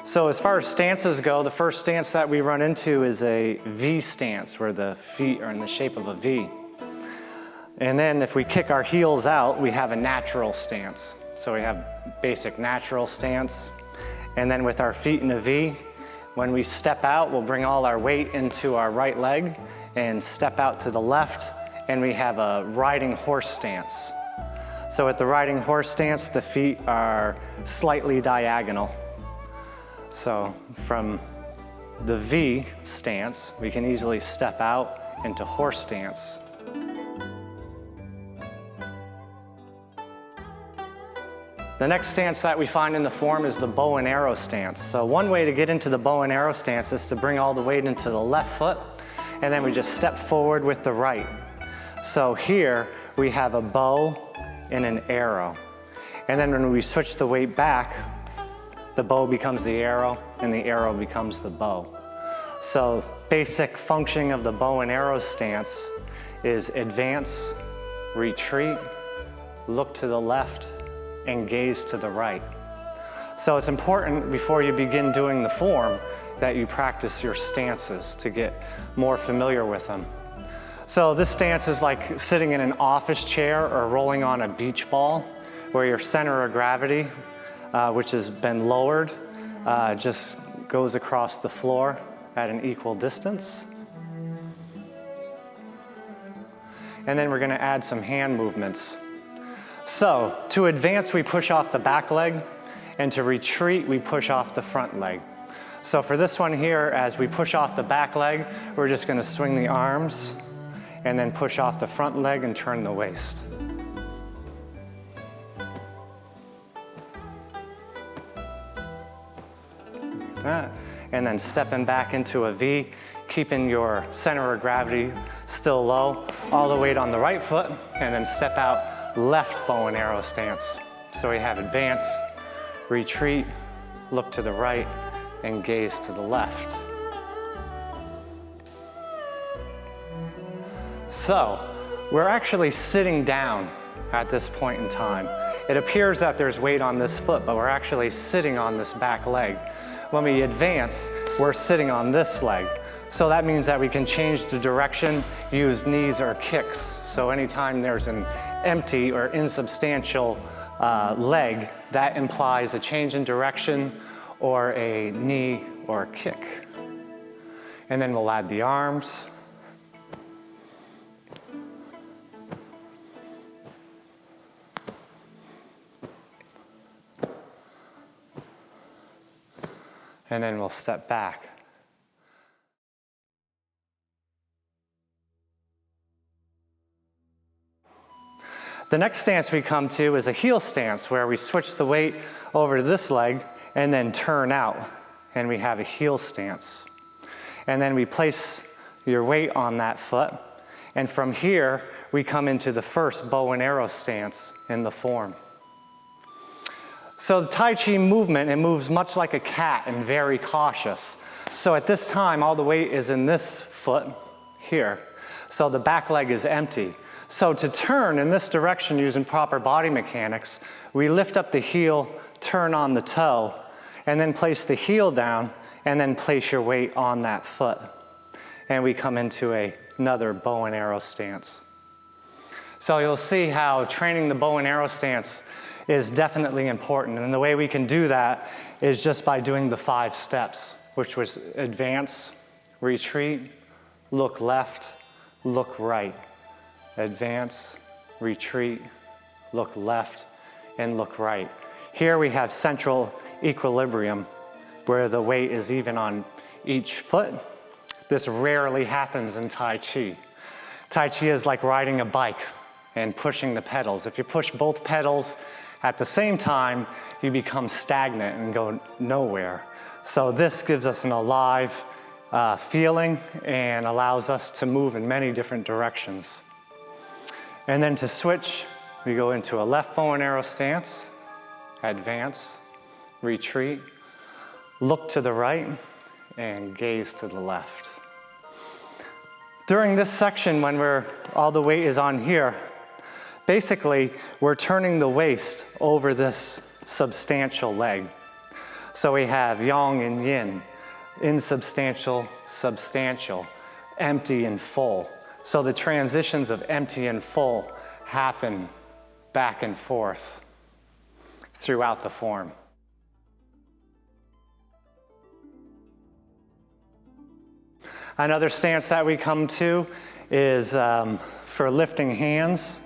So as far as stances go, the first stance that we run into is a V stance, where the feet are in the shape of a V. And then if we kick our heels out, we have a natural stance. So we have basic natural stance. And then with our feet in a V, when we step out, we'll bring all our weight into our right leg and step out to the left, and we have a riding horse stance. So with the riding horse stance, the feet are slightly diagonal. So from the V stance, we can easily step out into horse stance. The next stance that we find in the form is the bow and arrow stance. So one way to get into the bow and arrow stance is to bring all the weight into the left foot, and then we just step forward with the right. So here we have a bow and an arrow. And then when we switch the weight back, the bow becomes the arrow and the arrow becomes the bow. So basic functioning of the bow and arrow stance is advance, retreat, look to the left, and gaze to the right. So it's important before you begin doing the form that you practice your stances to get more familiar with them. So this stance is like sitting in an office chair or rolling on a beach ball, where your center of gravity, which has been lowered, just goes across the floor at an equal distance. And then we're going to add some hand movements. So to advance, we push off the back leg, and to retreat, we push off the front leg. So for this one here, as we push off the back leg, we're just going to swing the arms and then push off the front leg and turn the waist. Like that. And then stepping back into a V, keeping your center of gravity still low, all the weight on the right foot, and then step out left bow and arrow stance. So we have advance, retreat, look to the right, and gaze to the left. So we're actually sitting down at this point in time. It appears that there's weight on this foot, but we're actually sitting on this back leg. When we advance, we're sitting on this leg. So that means that we can change the direction, use knees or kicks. So anytime there's an empty or insubstantial leg, that implies a change in direction or a knee or a kick. And then we'll add the arms. And then we'll step back. The next stance we come to is a heel stance, where we switch the weight over to this leg and then turn out, and we have a heel stance. And then we place your weight on that foot, and from here we come into the first bow and arrow stance in the form. So the Tai Chi movement, it moves much like a cat and very cautious. So at this time, all the weight is in this foot here. So the back leg is empty. So to turn in this direction using proper body mechanics, we lift up the heel, turn on the toe, and then place the heel down, and then place your weight on that foot. And we come into another bow and arrow stance. So you'll see how training the bow and arrow stance is definitely important. And the way we can do that is just by doing the 5 steps, which was advance, retreat, look left, look right. Advance, retreat, look left, and look right. Here we have central equilibrium, where the weight is even on each foot. This rarely happens in Tai Chi. Tai Chi is like riding a bike and pushing the pedals. If you push both pedals at the same time, you become stagnant and go nowhere. So this gives us an alive feeling and allows us to move in many different directions. And then to switch, we go into a left bow and arrow stance, advance, retreat, look to the right, and gaze to the left. During this section, when all the weight is on here, basically we're turning the waist over this substantial leg. So we have yang and yin, insubstantial, substantial, empty and full. So the transitions of empty and full happen back and forth throughout the form. Another stance that we come to is for lifting hands.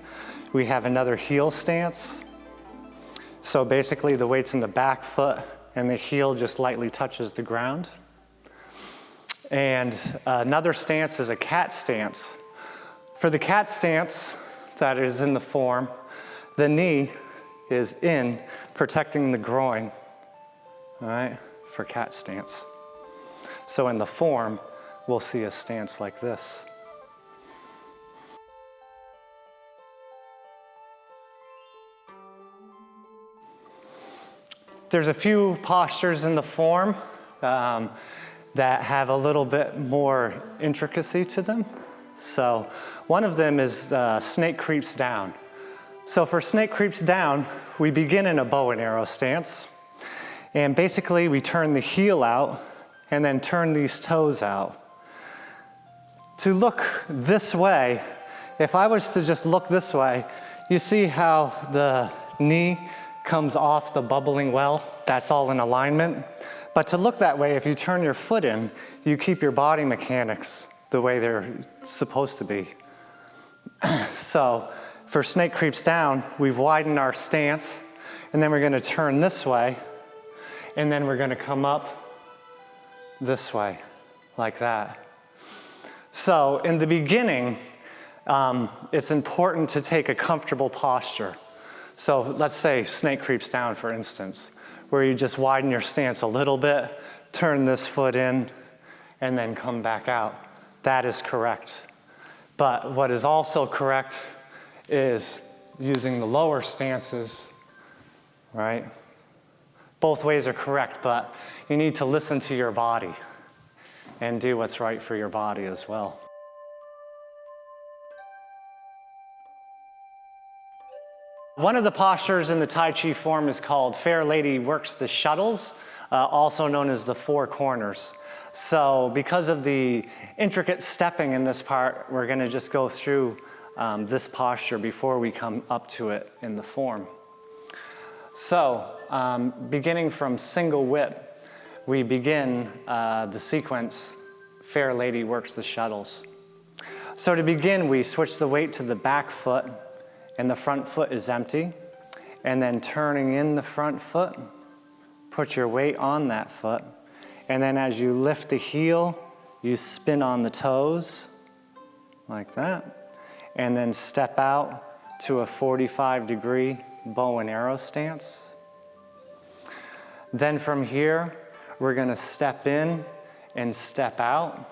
We have another heel stance. So basically the weight's in the back foot and the heel just lightly touches the ground. And another stance is a cat stance. For the cat stance that is in the form, the knee is in, protecting the groin, all right, for cat stance. So in the form, we'll see a stance like this. There's a few postures in the form that have a little bit more intricacy to them. So one of them is snake creeps down. So for snake creeps down, we begin in a bow and arrow stance. And basically we turn the heel out and then turn these toes out. To look this way, if I was to just look this way, you see how the knee comes off the bubbling well? That's all in alignment. But to look that way, if you turn your foot in, you keep your body mechanics the way they're supposed to be. So for snake creeps down, we've widened our stance, and then we're going to turn this way, and then we're going to come up this way, like that. So in the beginning, it's important to take a comfortable posture. So let's say snake creeps down, for instance, where you just widen your stance a little bit, turn this foot in, and then come back out. That is correct. But what is also correct is using the lower stances, right? Both ways are correct, but you need to listen to your body and do what's right for your body as well. One of the postures in the Tai Chi form is called Fair Lady Works the Shuttles, also known as the four corners. So because of the intricate stepping in this part, we're going to just go through this posture before we come up to it in the form. So beginning from single whip, we begin the sequence, Fair Lady Works the Shuttles. So to begin, we switch the weight to the back foot, and the front foot is empty. And then turning in the front foot, put your weight on that foot. And then as you lift the heel, you spin on the toes, like that. And then step out to a 45-degree bow and arrow stance. Then from here, we're going to step in and step out.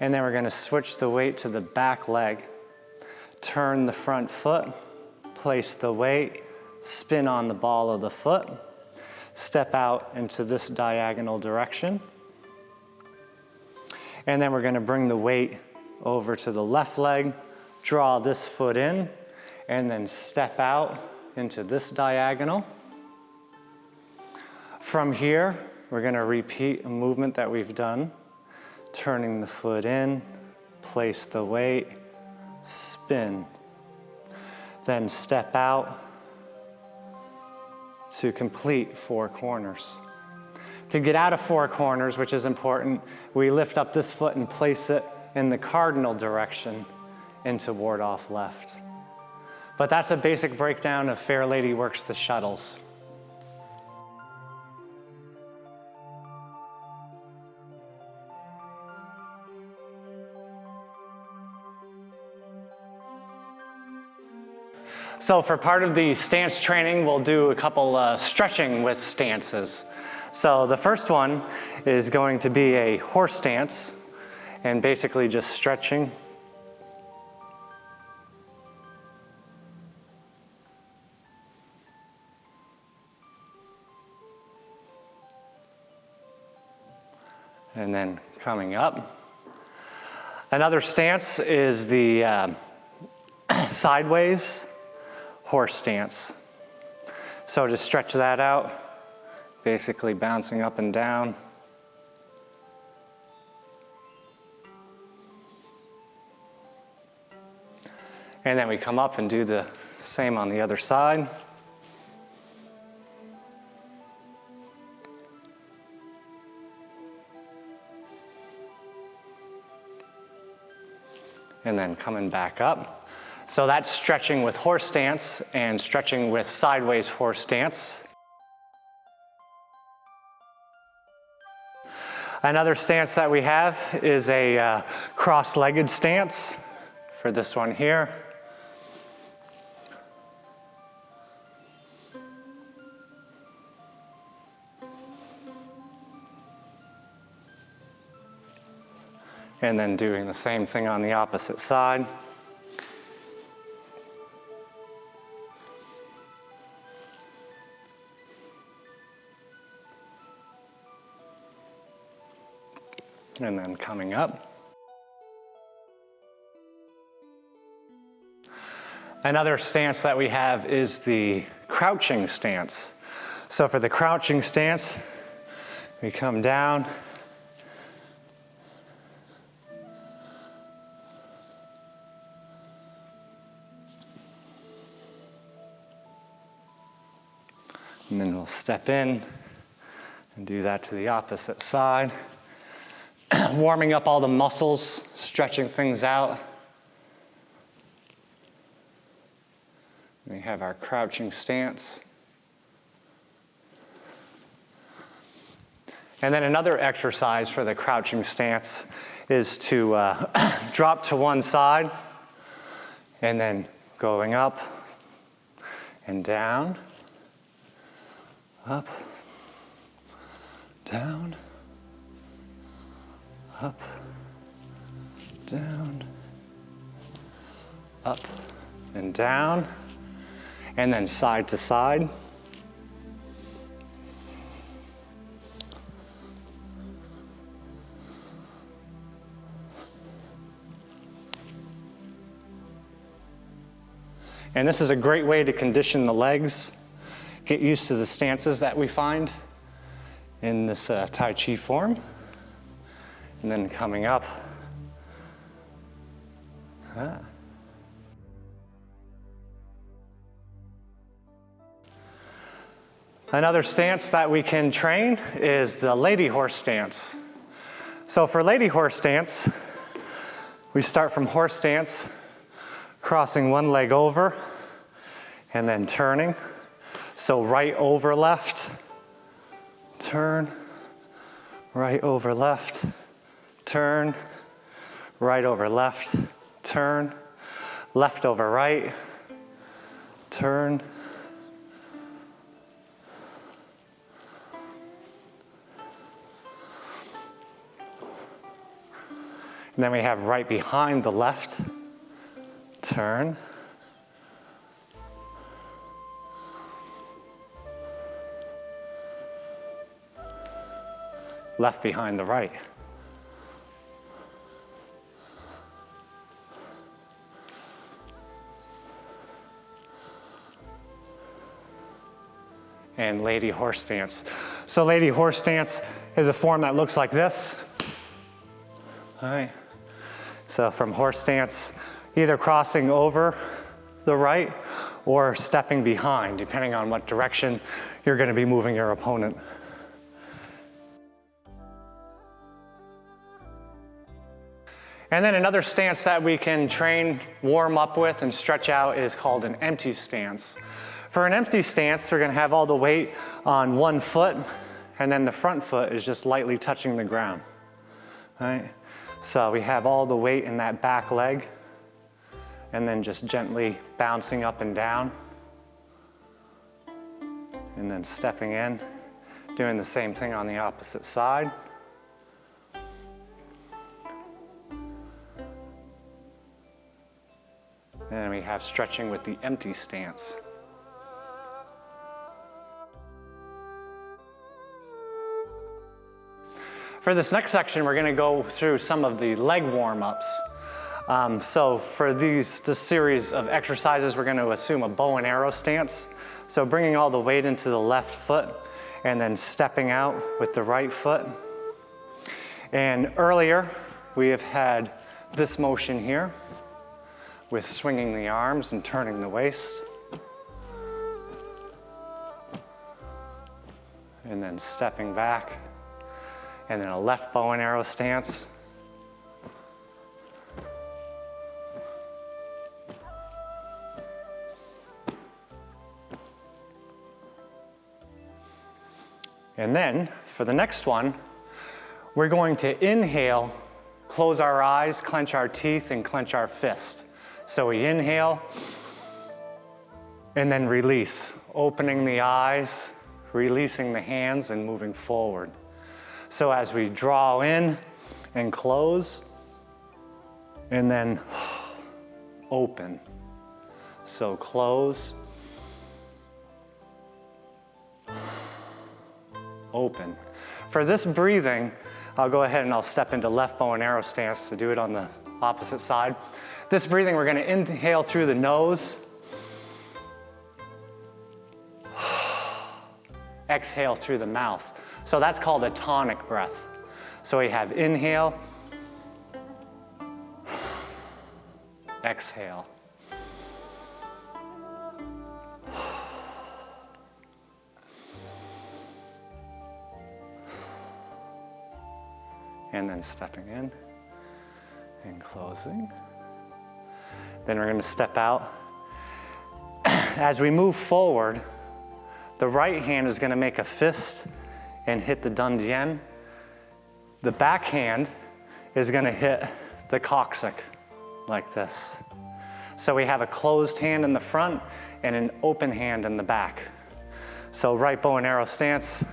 And then we're going to switch the weight to the back leg. Turn the front foot, place the weight, spin on the ball of the foot, step out into this diagonal direction. And then we're going to bring the weight over to the left leg, draw this foot in, and then step out into this diagonal. From here, we're going to repeat a movement that we've done. Turning the foot in, place the weight, spin. Then step out to complete four corners. To get out of four corners, which is important, we lift up this foot and place it in the cardinal direction into ward off left. But that's a basic breakdown of Fair Lady Works the Shuttles. So for part of the stance training, we'll do a couple stretching with stances. So the first one is going to be a horse stance, and basically just stretching. And then coming up. Another stance is the sideways horse stance. So to stretch that out, basically bouncing up and down. And then we come up and do the same on the other side. And then coming back up. So that's stretching with horse stance and stretching with sideways horse stance. Another stance that we have is a cross-legged stance for this one here. And then doing the same thing on the opposite side. And then coming up. Another stance that we have is the crouching stance. So for the crouching stance, we come down. And then we'll step in and do that to the opposite side. Warming up all the muscles, stretching things out. We have our crouching stance. And then another exercise for the crouching stance is to drop to one side and then going up and down. Up, down, up, down, up and down, and then side to side. And this is a great way to condition the legs. Get used to the stances that we find in this Tai Chi form. And then coming up. Another stance that we can train is the lady horse stance. So for lady horse stance, we start from horse stance, crossing one leg over, and then turning. So right over left, turn, right over left, turn, right over left, turn, left over right, turn. And then we have right behind the left, turn. Left behind the right. And lady horse stance. So lady horse stance is a form that looks like this. All right. So from horse stance, either crossing over the right or stepping behind, depending on what direction you're going to be moving your opponent. And then another stance that we can train, warm up with, and stretch out is called an empty stance. For an empty stance, we're going to have all the weight on one foot, and then the front foot is just lightly touching the ground. Right? So we have all the weight in that back leg, and then just gently bouncing up and down, and then stepping in, doing the same thing on the opposite side. And then we have stretching with the empty stance. For this next section, we're going to go through some of the leg warm-ups. So for this series of exercises, we're going to assume a bow and arrow stance. So bringing all the weight into the left foot and then stepping out with the right foot. And earlier, we have had this motion here with swinging the arms and turning the waist. And then stepping back. And then a left bow and arrow stance. And then, for the next one, we're going to inhale, close our eyes, clench our teeth, and clench our fist. So we inhale, and then release, opening the eyes, releasing the hands, and moving forward. So as we draw in and close, and then open. So close, open. For this breathing, I'll go ahead and I'll step into left bow and arrow stance to do it on the opposite side. This breathing, we're going to inhale through the nose. Exhale through the mouth. So that's called a tonic breath. So we have inhale, exhale. And then stepping in and closing. Then we're going to step out. As we move forward, the right hand is going to make a fist and hit the dantian. The back hand is going to hit the coccyx like this. So we have a closed hand in the front and an open hand in the back. So right bow and arrow stance.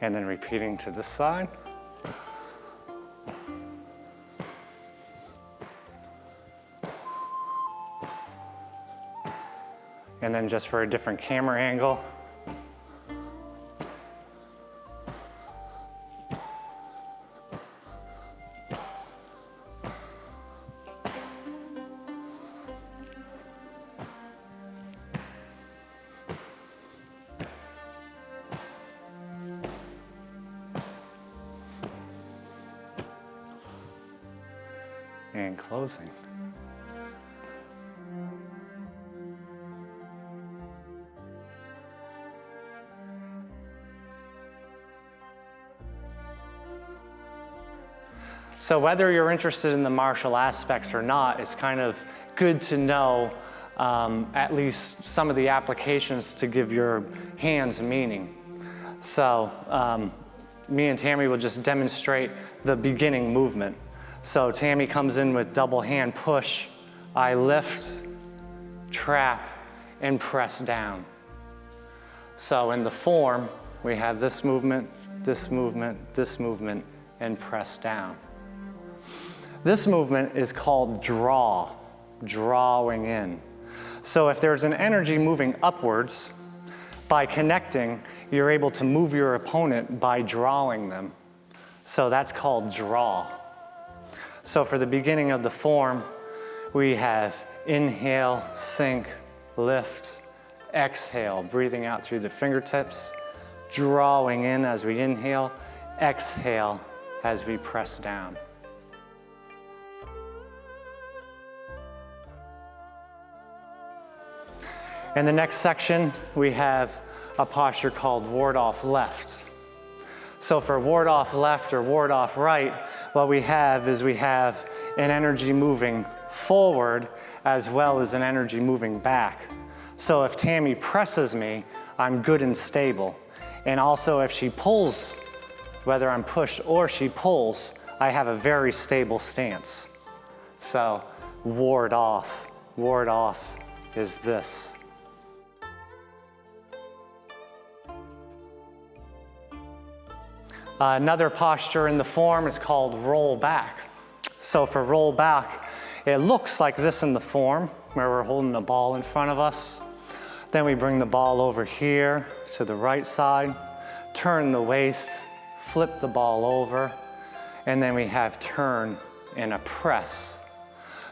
And then repeating to this side. And then just for a different camera angle. And closing. So whether you're interested in the martial aspects or not, it's kind of good to know at least some of the applications to give your hands meaning. So me and Tammy will just demonstrate the beginning movement. So Tammy comes in with double hand push. I lift, trap, and press down. So in the form, we have this movement, and press down. This movement is called draw, drawing in. So if there's an energy moving upwards, by connecting, you're able to move your opponent by drawing them. So that's called draw. So for the beginning of the form, we have inhale, sink, lift, exhale, breathing out through the fingertips, drawing in as we inhale, exhale as we press down. In the next section, we have a posture called ward off left. So for ward off left or ward off right, what we have is we have an energy moving forward as well as an energy moving back. So if Tammy presses me, I'm good and stable. And also if she pulls, whether I'm pushed or she pulls, I have a very stable stance. So ward off is this. Another posture in the form is called roll back. So for roll back, it looks like this in the form, where we're holding a ball in front of us. Then we bring the ball over here to the right side, turn the waist, flip the ball over, and then we have turn and a press.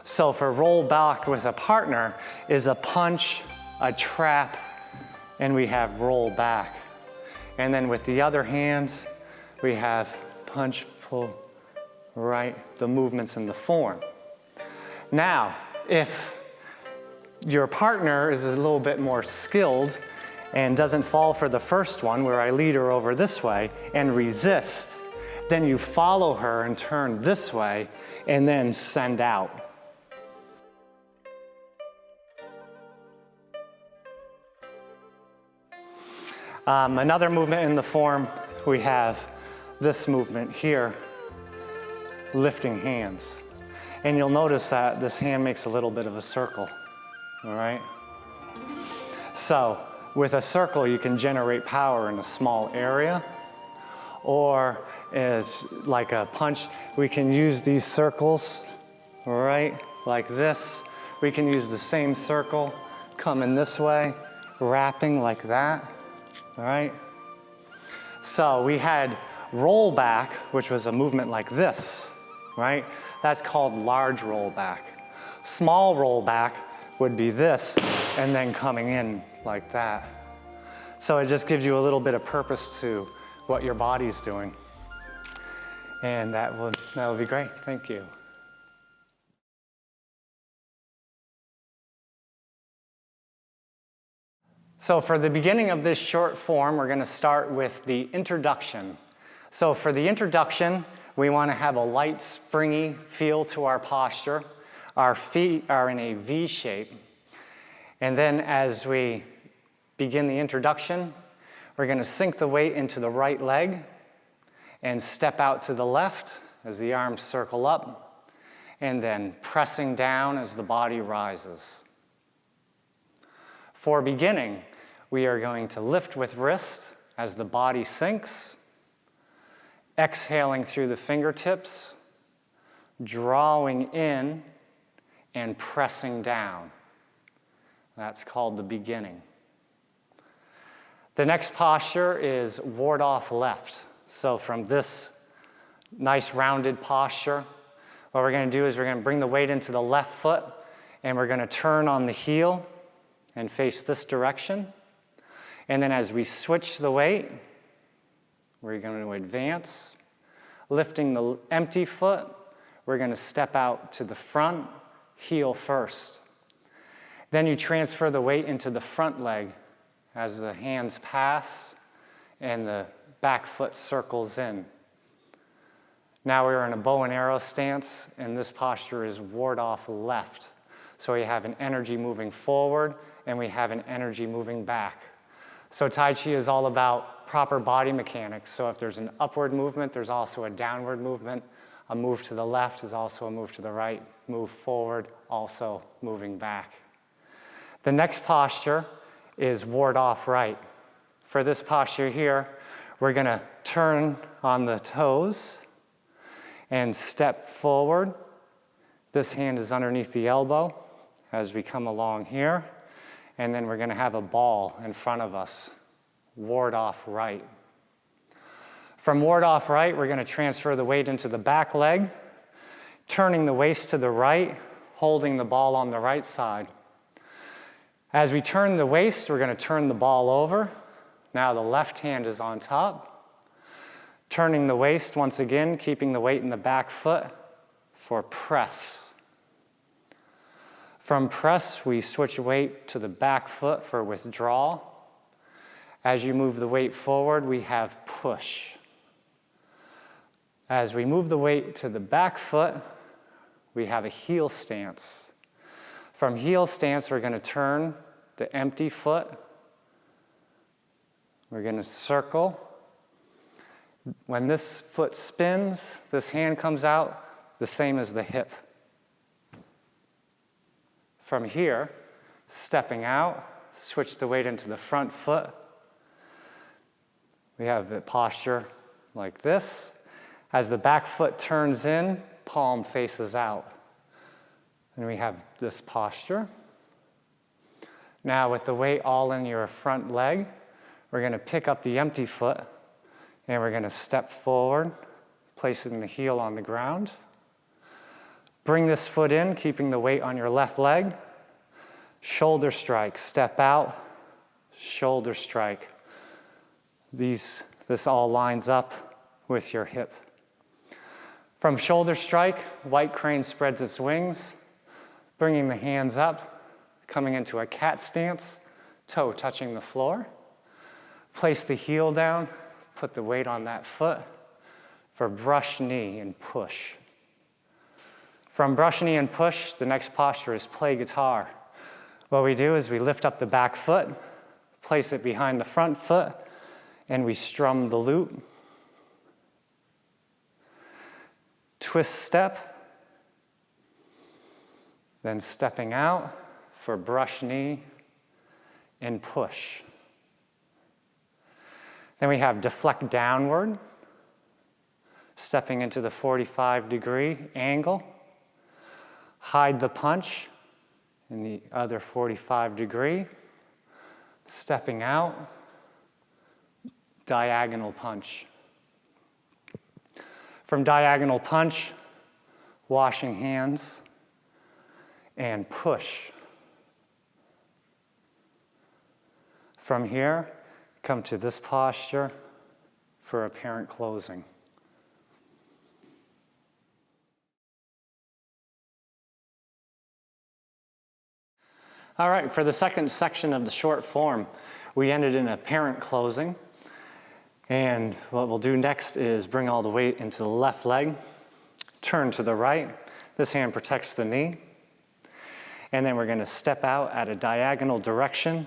So for roll back with a partner is a punch, a trap, and we have roll back. And then with the other hand, we have punch, pull, right, the movements in the form. Now, if your partner is a little bit more skilled and doesn't fall for the first one, where I lead her over this way and resist, then you follow her and turn this way and then send out. Another movement in the form, we have this movement here, lifting hands. And you'll notice that this hand makes a little bit of a circle, all right? So with a circle, you can generate power in a small area, or as like a punch, we can use these circles, all right, like this. We can use the same circle, coming this way, wrapping like that. All right? So we had roll back, which was a movement like this, right? That's called large roll back. Small roll back would be this, and then coming in like that. So it just gives you a little bit of purpose to what your body's doing. And that would be great. Thank you. So for the beginning of this short form, we're going to start with the introduction. So for the introduction, we want to have a light, springy feel to our posture. Our feet are in a V shape. And then as we begin the introduction, we're going to sink the weight into the right leg and step out to the left as the arms circle up, and then pressing down as the body rises. For beginning, we are going to lift with wrist as the body sinks, exhaling through the fingertips, drawing in, and pressing down. That's called the beginning. The next posture is ward off left. So from this nice rounded posture, what we're going to do is we're going to bring the weight into the left foot, and we're going to turn on the heel and face this direction. And then as we switch the weight, we're going to advance. Lifting the empty foot, we're going to step out to the front, heel first. Then you transfer the weight into the front leg as the hands pass and the back foot circles in. Now we're in a bow and arrow stance, and this posture is ward off left. So we have an energy moving forward, and we have an energy moving back. So Tai Chi is all about proper body mechanics. So if there's an upward movement, there's also a downward movement. A move to the left is also a move to the right. Move forward, also moving back. The next posture is ward off right. For this posture here, we're going to turn on the toes and step forward. This hand is underneath the elbow as we come along here. And then we're going to have a ball in front of us, ward off right. From ward off right, we're going to transfer the weight into the back leg, turning the waist to the right, holding the ball on the right side. As we turn the waist, we're going to turn the ball over. Now the left hand is on top. Turning the waist once again, keeping the weight in the back foot for press. From press, we switch weight to the back foot for withdrawal. As you move the weight forward, we have push. As we move the weight to the back foot, we have a heel stance. From heel stance, we're going to turn the empty foot. We're going to circle. When this foot spins, this hand comes out the same as the hip. From here, stepping out, switch the weight into the front foot. We have the posture like this. As the back foot turns in, palm faces out. And we have this posture. Now with the weight all in your front leg, we're going to pick up the empty foot and we're going to step forward, placing the heel on the ground. Bring this foot in, keeping the weight on your left leg. Shoulder strike, step out, shoulder strike. This all lines up with your hip. From shoulder strike, white crane spreads its wings, bringing the hands up, coming into a cat stance, toe touching the floor. Place the heel down, put the weight on that foot for brush knee and push. From brush knee and push, the next posture is play guitar. What we do is we lift up the back foot, place it behind the front foot, and we strum the lute. Twist step, then stepping out for brush knee and push. Then we have deflect downward, stepping into the 45-degree angle, hide the punch in the other 45-degree, stepping out, diagonal punch. From diagonal punch, washing hands, and push. From here, come to this posture for apparent closing. All right, for the second section of the short form, we ended in apparent closing. And what we'll do next is bring all the weight into the left leg, turn to the right. This hand protects the knee. And then we're going to step out at a diagonal direction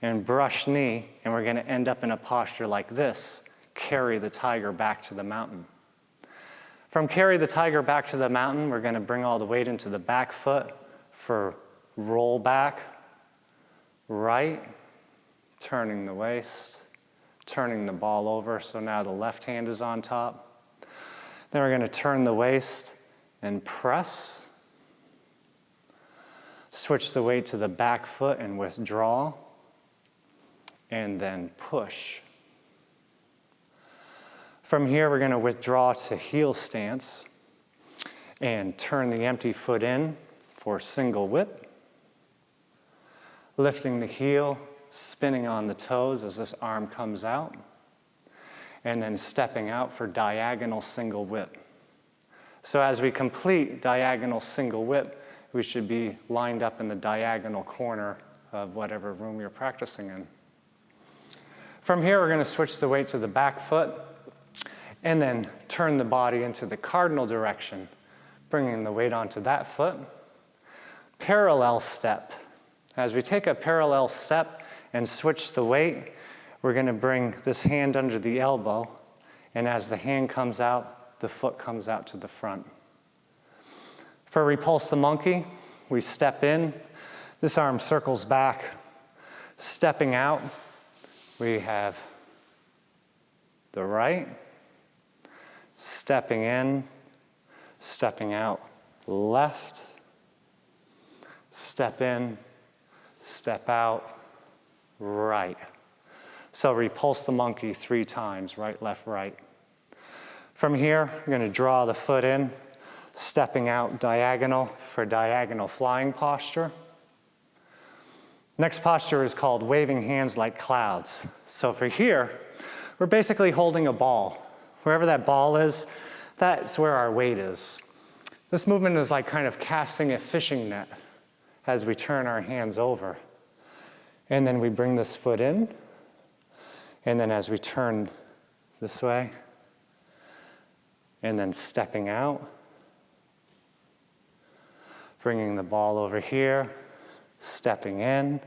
and brush knee, and we're going to end up in a posture like this, carry the tiger back to the mountain. From carry the tiger back to the mountain, we're going to bring all the weight into the back foot for roll back, right, turning the waist, turning the ball over, so now the left hand is on top. Then we're going to turn the waist and press. Switch the weight to the back foot and withdraw, and then push. From here, we're going to withdraw to heel stance and turn the empty foot in for single whip. Lifting the heel, spinning on the toes as this arm comes out, and then stepping out for diagonal single whip. So as we complete diagonal single whip, we should be lined up in the diagonal corner of whatever room you're practicing in. From here, we're going to switch the weight to the back foot, and then turn the body into the cardinal direction, bringing the weight onto that foot. Parallel step. As we take a parallel step and switch the weight, we're going to bring this hand under the elbow, and as the hand comes out, the foot comes out to the front. For repulse the monkey, we step in. This arm circles back. Stepping out, we have the right. Stepping in, stepping out, left. Step in, step out, right. So repulse the monkey 3 times, right, left, right. From here, you're going to draw the foot in, stepping out diagonal for diagonal flying posture. Next posture is called waving hands like clouds. So for here, we're basically holding a ball. Wherever that ball is, that's where our weight is. This movement is like kind of casting a fishing net as we turn our hands over. And then we bring this foot in, and then as we turn this way, and then stepping out, bringing the ball over here, stepping in.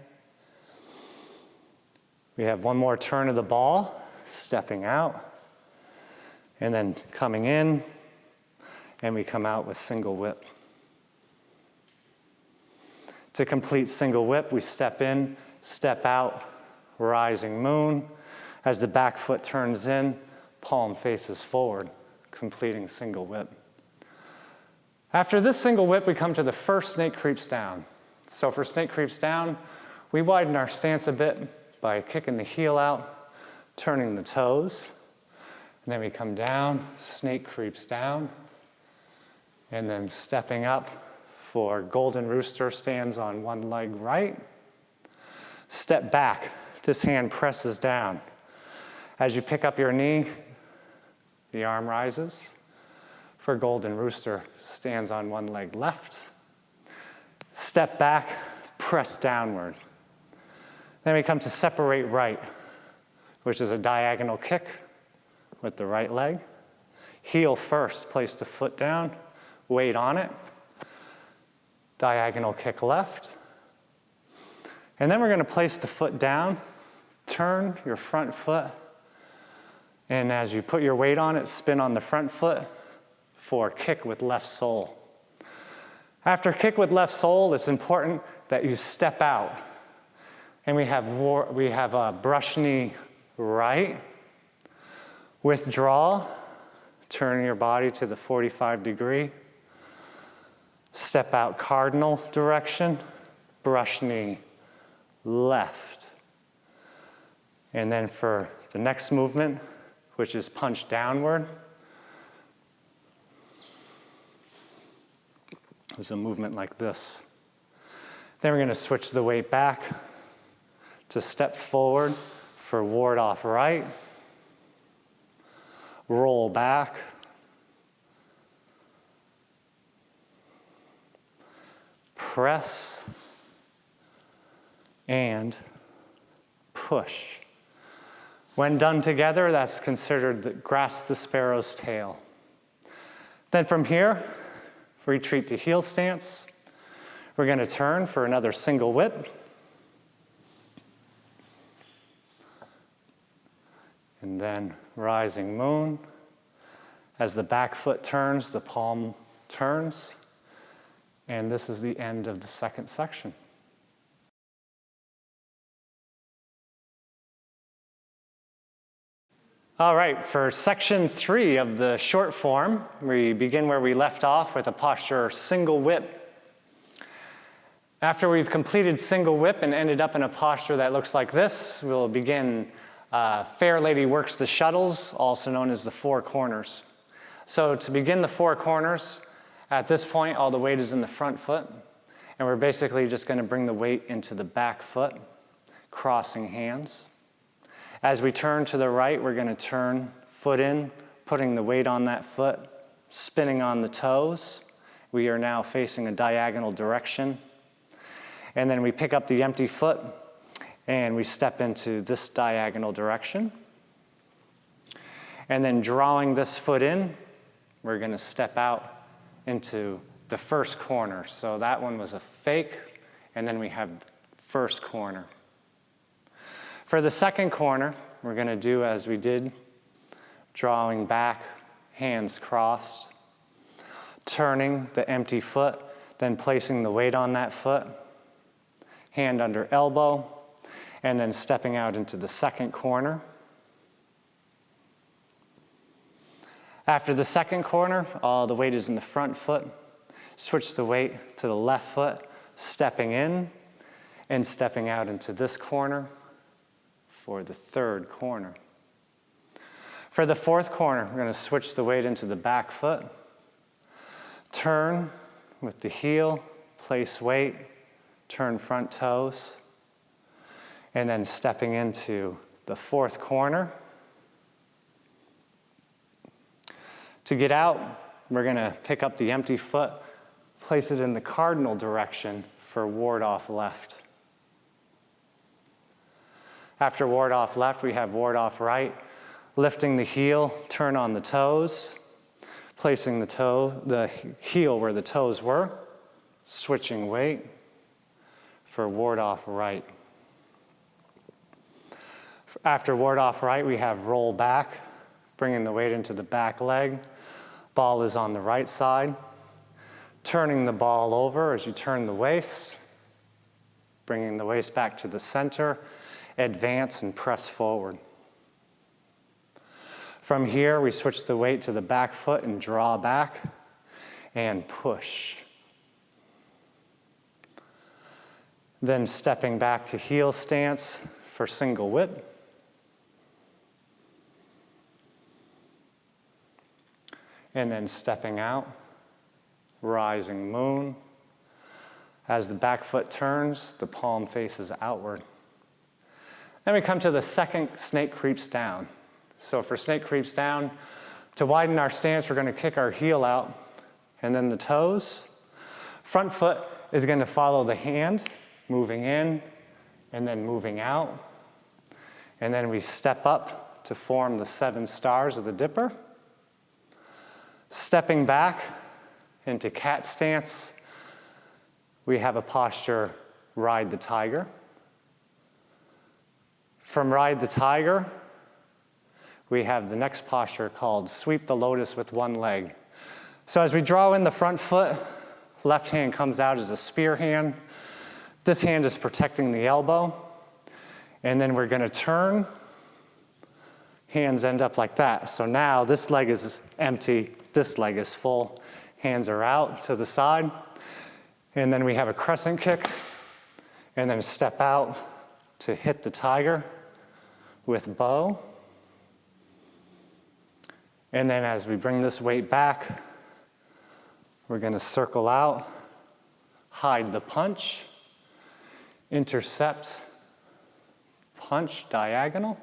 We have one more turn of the ball, stepping out, and then coming in, and we come out with single whip. To complete single whip, we step in, step out, rising moon. As the back foot turns in, palm faces forward, completing single whip. After this single whip, we come to the first snake creeps down. So for snake creeps down, we widen our stance a bit by kicking the heel out, turning the toes, and then we come down, snake creeps down, and then stepping up for golden rooster, stands on one leg right. Step back, this hand presses down. As you pick up your knee, the arm rises. For golden rooster, stands on one leg left. Step back, press downward. Then we come to separate right, which is a diagonal kick with the right leg. Heel first, place the foot down, weight on it. Diagonal kick left. And then we're going to place the foot down, turn your front foot, and as you put your weight on it, spin on the front foot for kick with left sole. After kick with left sole, it's important that you step out. And we have a brush knee right, withdraw, turn your body to the 45 degree, step out cardinal direction, brush knee left. And then for the next movement, which is punch downward, there's a movement like this. Then we're going to switch the weight back to step forward for ward off right, roll back, press, and push. When done together, that's considered the grasp the sparrow's tail. Then from here, retreat to heel stance. We're going to turn for another single whip. And then rising moon. As the back foot turns, the palm turns. And this is the end of the second section. All right, for section 3 of the short form, we begin where we left off with a posture single whip. After we've completed single whip and ended up in a posture that looks like this, we'll begin Fair Lady Works the Shuttles, also known as the four corners. So to begin the four corners, at this point, all the weight is in the front foot, and we're basically just going to bring the weight into the back foot, crossing hands. As we turn to the right, we're going to turn foot in, putting the weight on that foot, spinning on the toes. We are now facing a diagonal direction. And then we pick up the empty foot, and we step into this diagonal direction. And then drawing this foot in, we're going to step out into the first corner. So that one was a fake, and then we have first corner. For the second corner, we're going to do as we did, drawing back, hands crossed, turning the empty foot, then placing the weight on that foot, hand under elbow, and then stepping out into the second corner. After the second corner, all the weight is in the front foot. Switch the weight to the left foot, stepping in and stepping out into this corner for the third corner. For the fourth corner, we're going to switch the weight into the back foot, turn with the heel, place weight, turn front toes, and then stepping into the fourth corner. To get out, we're going to pick up the empty foot, place it in the cardinal direction for ward off left. After ward off left, we have ward off right, lifting the heel, turn on the toes, placing the heel where the toes were, switching weight for ward off right. After ward off right, we have roll back, bringing the weight into the back leg. Ball is on the right side. Turning the ball over as you turn the waist, bringing the waist back to the center, advance and press forward. From here, we switch the weight to the back foot and draw back and push. Then stepping back to heel stance for single whip. And then stepping out, rising moon. As the back foot turns, the palm faces outward. Then we come to the second snake creeps down. So for snake creeps down, to widen our stance, we're going to kick our heel out and then the toes. Front foot is going to follow the hand, moving in and then moving out. And then we step up to form the 7 stars of the dipper. Stepping back into cat stance, we have a posture, ride the tiger. From ride the tiger, we have the next posture called sweep the lotus with one leg. So as we draw in the front foot, left hand comes out as a spear hand. This hand is protecting the elbow. And then we're going to turn. Hands end up like that. So now this leg is empty, this leg is full. Hands are out to the side. And then we have a crescent kick. And then a step out to hit the tiger with bow. And then as we bring this weight back, we're going to circle out, hide the punch, intercept, punch, diagonal.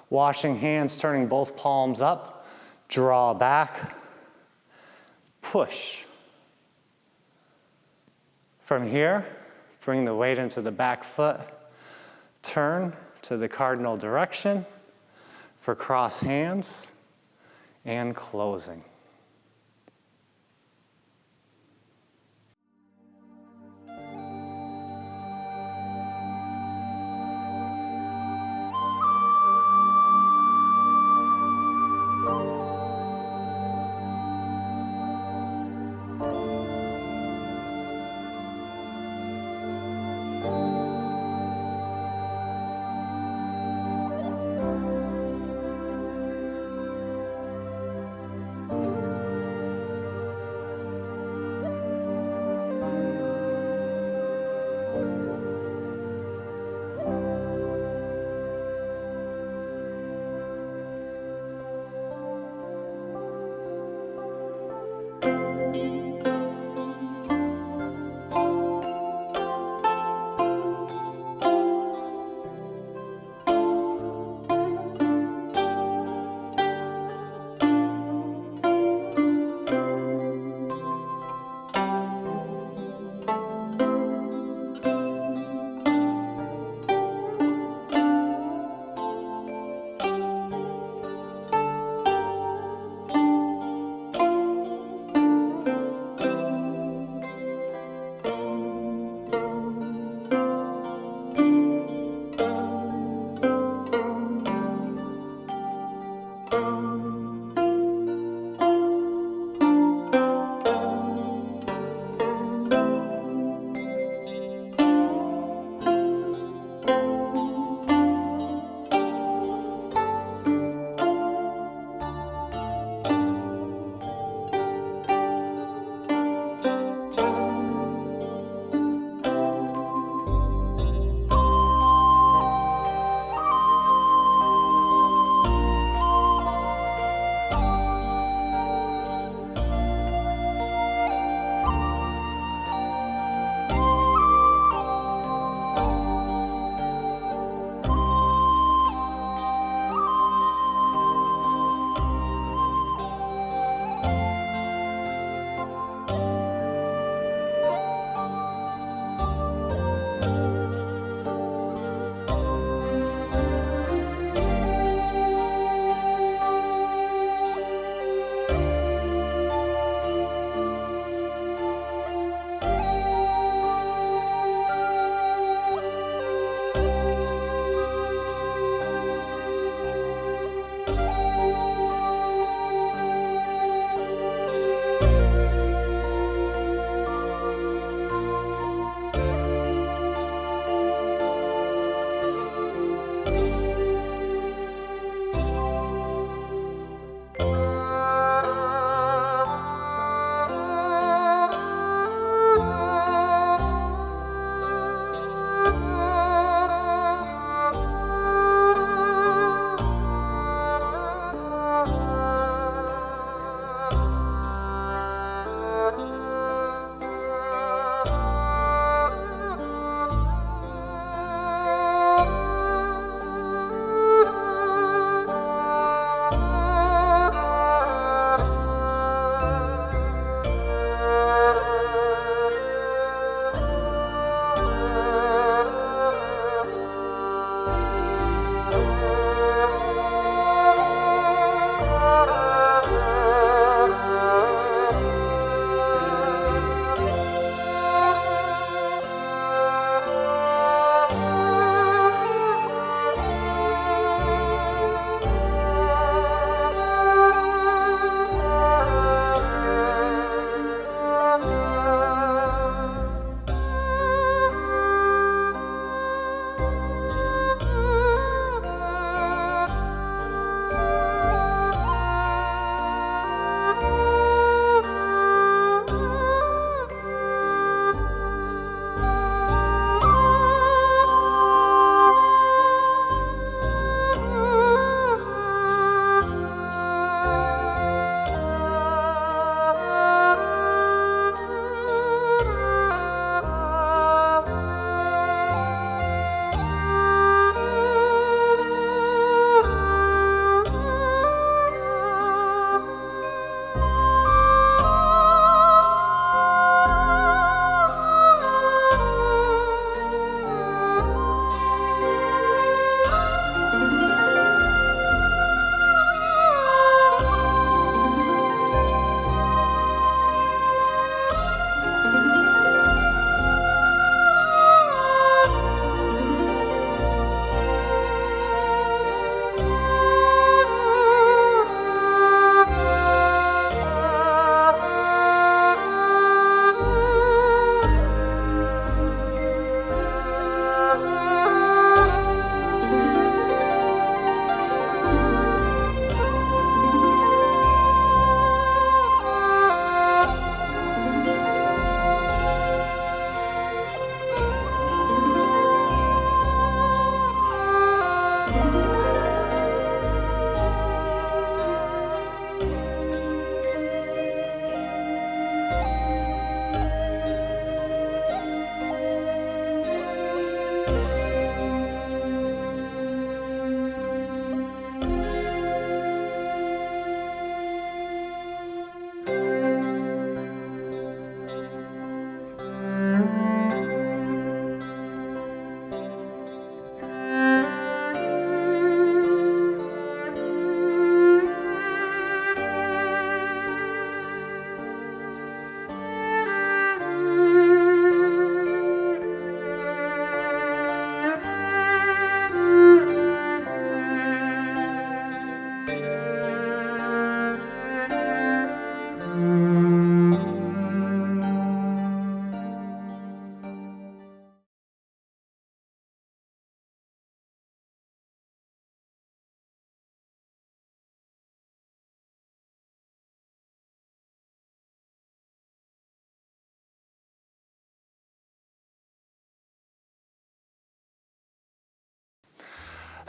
Washing hands, turning both palms up, draw back, push. From here, bring the weight into the back foot, turn to the cardinal direction for cross hands and closing.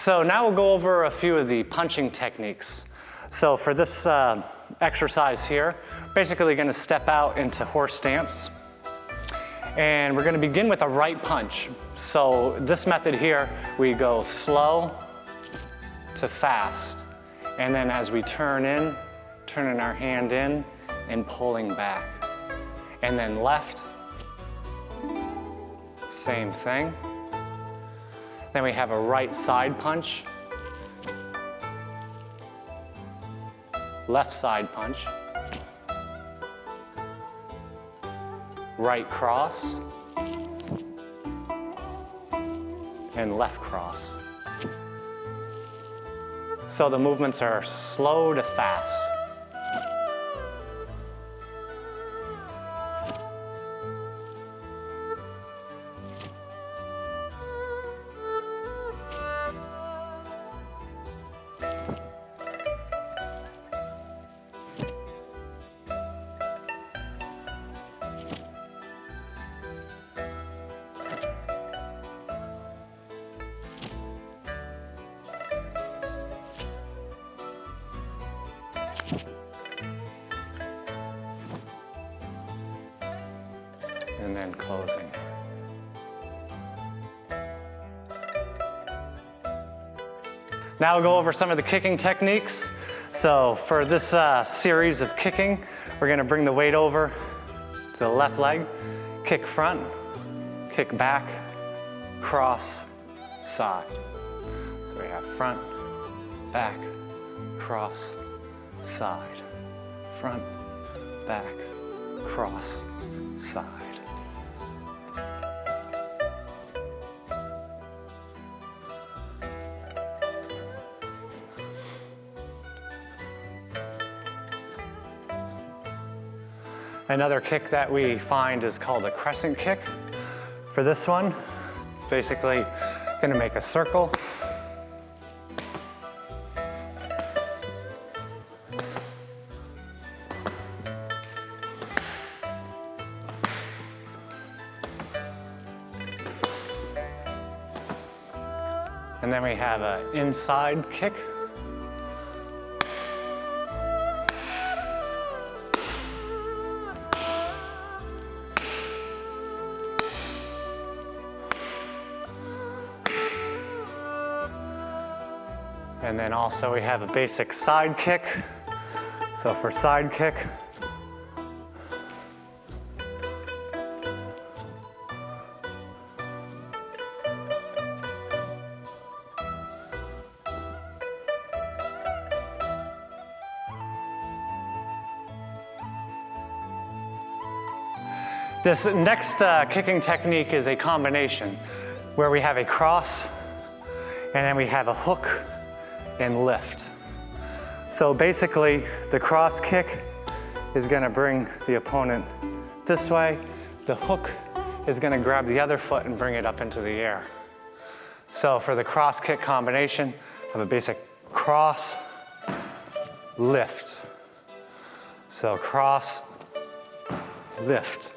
So now we'll go over a few of the punching techniques. So for this exercise here, basically going to step out into horse stance. And we're going to begin with a right punch. So this method here, we go slow to fast. And then as we turning our hand in and pulling back. And then left, same thing. Then we have a right side punch. Left side punch. Right cross. And left cross. So the movements are slow to fast. And then closing. Now we'll go over some of the kicking techniques. So for this series of kicking, we're going to bring the weight over to the left leg, kick front, kick back, cross, side. So we have front, back, cross, side, front, back, cross, side. Another kick that we find is called a crescent kick. For this one, basically going to make a circle. And then we have an inside kick. And then also we have a basic side kick. So for side kick, this next kicking technique is a combination where we have a cross and then we have a hook and lift. So basically, the cross kick is going to bring the opponent this way. The hook is going to grab the other foot and bring it up into the air. So for the cross kick combination, I have a basic cross, lift. So cross, lift.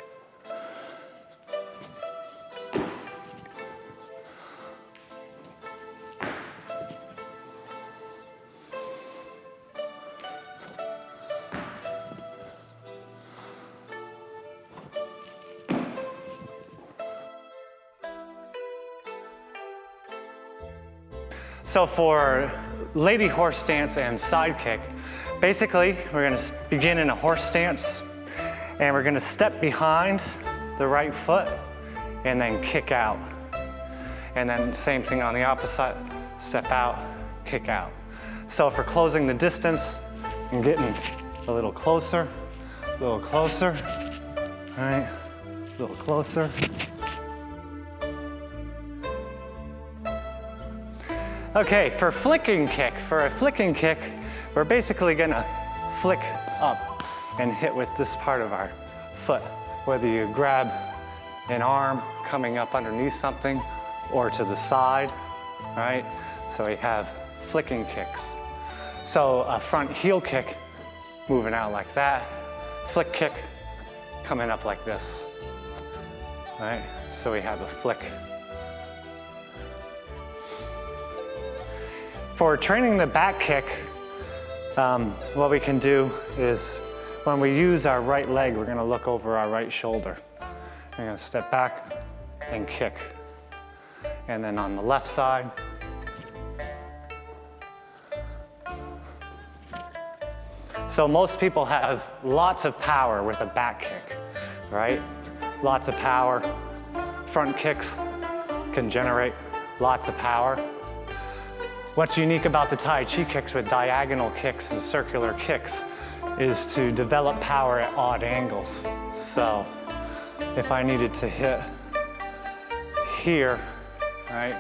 So for lady horse stance and side kick, basically we're going to begin in a horse stance and we're going to step behind the right foot and then kick out. And then same thing on the opposite, step out, kick out. So for closing the distance and getting a little closer, all right, a little closer. Okay, for a flicking kick, we're basically gonna flick up and hit with this part of our foot, whether you grab an arm coming up underneath something or to the side, right? So we have flicking kicks. So a front heel kick, moving out like that, flick kick, coming up like this, right? So we have a flick. For training the back kick, what we can do is when we use our right leg, we're gonna look over our right shoulder. We're gonna step back and kick. And then on the left side, so most people have lots of power with a back kick, right? Lots of power. Front kicks can generate lots of power. What's unique about the Tai Chi kicks with diagonal kicks and circular kicks is to develop power at odd angles. So if I needed to hit here, right?